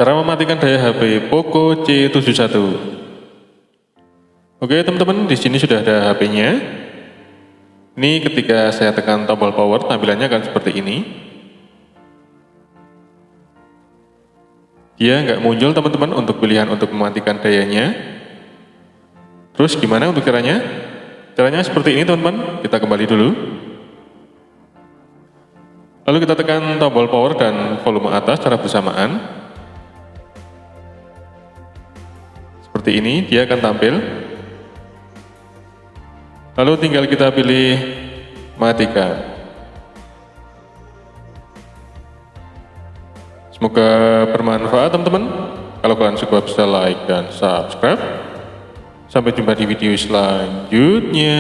Cara mematikan daya HP Poco C71. Oke teman-teman, di sini sudah ada HP-nya. Ini ketika saya tekan tombol power, tampilannya akan seperti ini. Dia nggak muncul teman-teman untuk pilihan untuk mematikan dayanya. Terus gimana untuk caranya? Caranya seperti ini teman-teman, kita kembali dulu. Lalu kita tekan tombol power dan volume atas secara bersamaan. Seperti ini, dia akan tampil. Lalu tinggal kita pilih matikan. Semoga bermanfaat teman-teman. Kalau kalian suka bisa like dan subscribe. Sampai jumpa di video selanjutnya.